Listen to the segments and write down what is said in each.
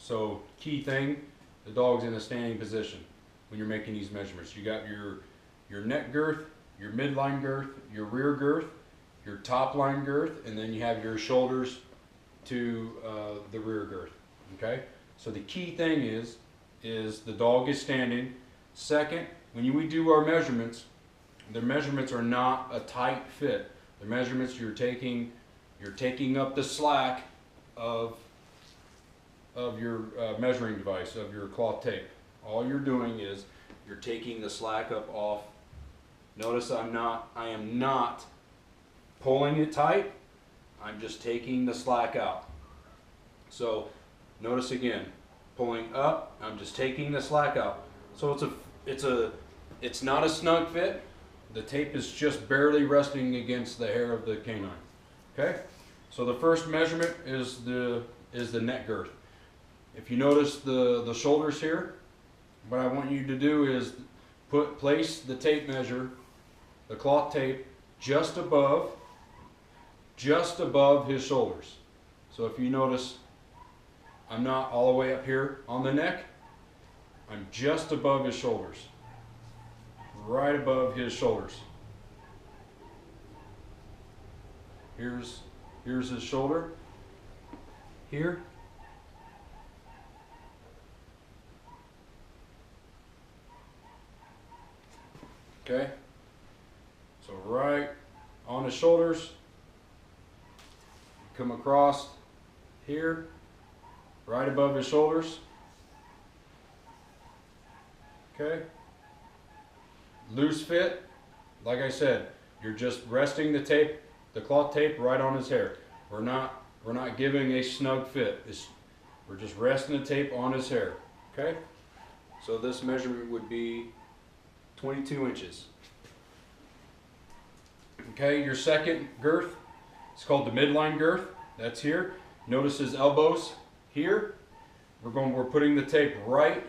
So key thing, the dog's in a standing position when you're making these measurements. You got your neck girth, your midline girth, your rear girth, your top line girth, and then you have your shoulders to the rear girth. Okay, so the key thing is the dog is standing. Second, when we do our measurements, the measurements are not a tight fit. The measurements you're taking up the slack of your measuring device, of your cloth tape. All you're doing is you're taking the slack up off. Notice I am not pulling it tight. I'm just taking the slack out. So notice again, pulling up, I'm just taking the slack out. So it's not a snug fit. The tape is just barely resting against the hair of the canine. Okay? So the first measurement is the neck girth. If you notice the shoulders here, what I want you to do is place the tape measure, the cloth tape, just above his shoulders. So if you notice, I'm not all the way up here on the neck. I'm just above his shoulders. Right above his shoulders. Here's his shoulder. Here. Okay. So right on his shoulders. Come across here. Right above his shoulders. Okay. Loose fit, like I said, you're just resting the cloth tape right on his hair. We're not giving a snug fit. We're just resting the tape on his hair. Okay? So this measurement would be 22 inches. Okay, your second girth, it's called the midline girth. That's here. Notice his elbows here. We're putting the tape right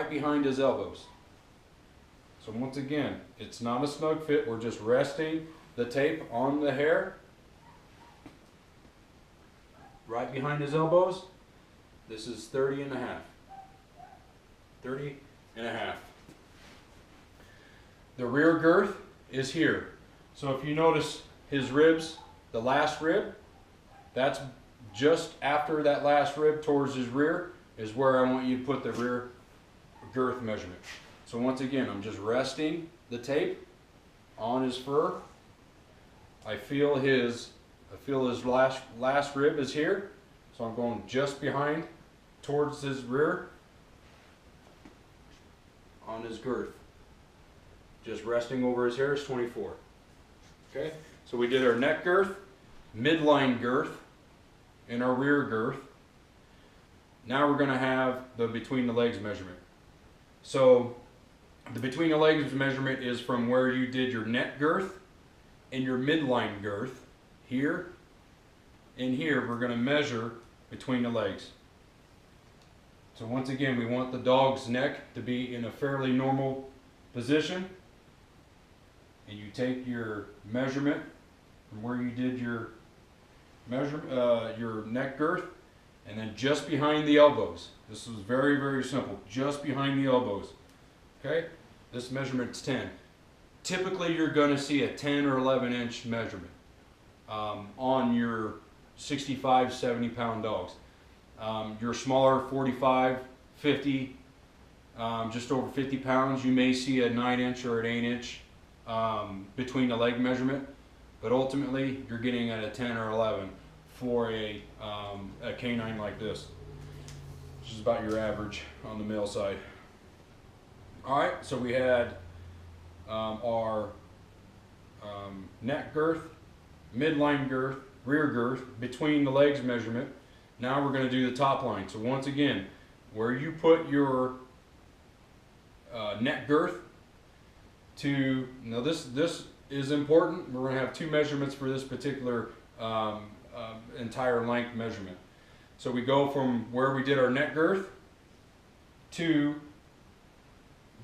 behind his elbows. So once again, it's not a snug fit. We're just resting the tape on the hair right behind his elbows. This is 30 and a half. 30 and a half. The rear girth is here. So if you notice his ribs, the last rib, that's just after that last rib towards his rear is where I want you to put the rear girth measurement. So once again, I'm just resting the tape on his fur. I feel his last rib is here. So I'm going just behind towards his rear on his girth. Just resting over his hair is 24. Okay? So we did our neck girth, midline girth, and our rear girth. Now we're going to have the between the legs measurement. So the between the legs measurement is from where you did your neck girth and your midline girth. Here and here we're going to measure between the legs. So once again, we want the dog's neck to be in a fairly normal position. And you take your measurement from where you did your neck girth, and then just behind the elbows. This is very, very simple. Just behind the elbows. Okay? This measurement's 10. Typically, you're going to see a 10 or 11 inch measurement on your 65, 70 pound dogs. Your smaller 45, 50, just over 50 pounds, you may see a 9 inch or an 8 inch between the leg measurement, but ultimately you're getting at a 10 or 11 for a canine like this, which is about your average on the male side. Alright, so we had our neck girth, midline girth, rear girth, between the legs measurement. Now we're going to do the top line. So once again, where you put your neck girth to, now this is important. We're going to have two measurements for this particular entire length measurement. So we go from where we did our neck girth to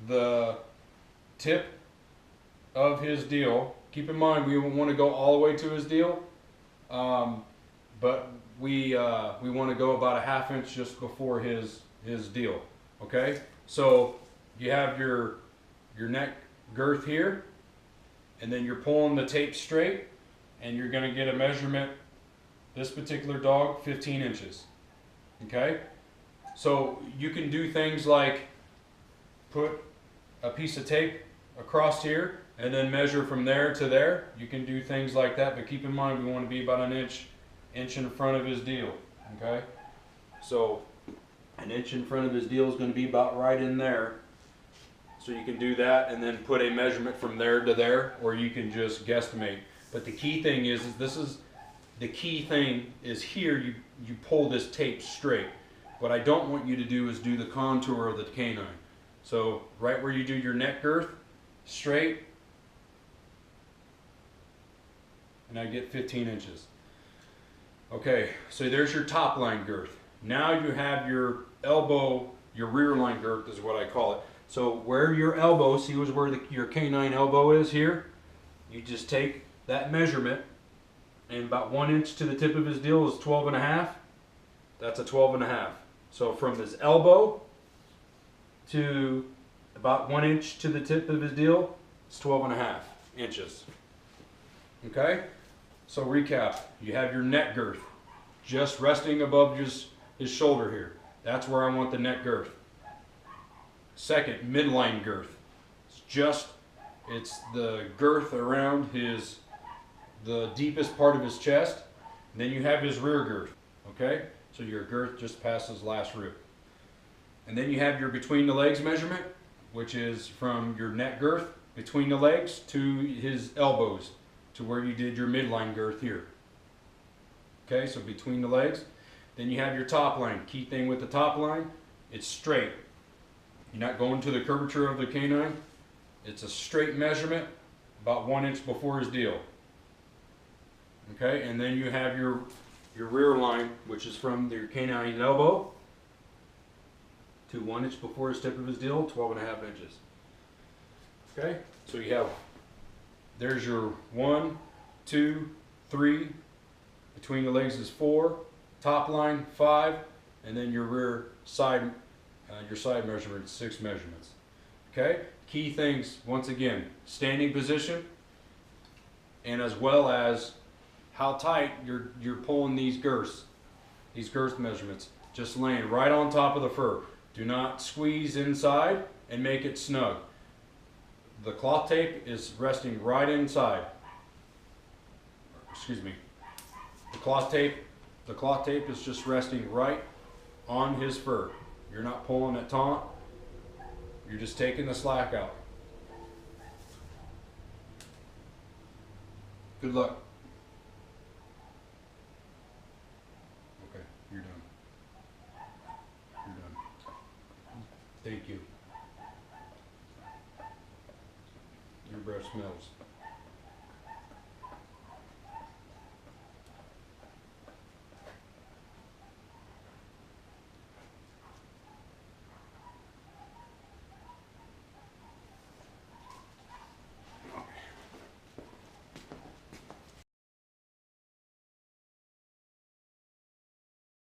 the tip of his deal. Keep in mind, we want to go all the way to his deal, but we want to go about a ½ inch just before his deal. Okay, so you have your neck girth here, and then you're pulling the tape straight, and you're going to get a measurement. This particular dog, 15 inches. Okay, so you can do things like put a piece of tape across here and then measure from there to there. You can do things like that, but keep in mind we want to be about an inch in front of his deal. Okay, so an inch in front of his deal is going to be about right in there. So you can do that and then put a measurement from there to there, or you can just guesstimate. But the key thing is the key thing is here you pull this tape straight. What I don't want you to do is do the contour of the canine. So right where you do your neck girth, straight, and I get 15 inches. Okay, so there's your top line girth. Now you have your elbow, your rear line girth is what I call it. So where your elbow, see where your canine elbow is here? You just take that measurement, and about 1 inch to the tip of his deal is 12.5. That's a 12.5. So from his elbow to about 1 inch to the tip of his deal, it's 12.5 inches. Okay? So recap, you have your neck girth just resting above his shoulder here. That's where I want the neck girth. Second, midline girth. It's the girth around the deepest part of his chest. And then you have his rear girth. Okay? So your girth just passes last rib. And then you have your between the legs measurement, which is from your neck girth between the legs to his elbows, to where you did your midline girth here. Okay, so between the legs. Then you have your top line. Key thing with the top line, it's straight. You're not going to the curvature of the canine. It's a straight measurement, about 1 inch before his deal. Okay, and then you have your rear line, which is from your canine elbow to 1 inch before his tip of his deal, 12.5 inches. Okay, so you have, there's your 1, 2, 3, between the legs is 4, top line 5, and then your rear side, your side measurement, 6 measurements. Okay, key things, once again, standing position, and as well as how tight you're pulling these girth measurements. Just laying right on top of the fur. Do not squeeze inside and make it snug. The cloth tape is resting right inside. Excuse me. The cloth tape is just resting right on his fur. You're not pulling it taut. You're just taking the slack out. Good luck. Okay, you're done. You're done. Thank you. Your breath smells.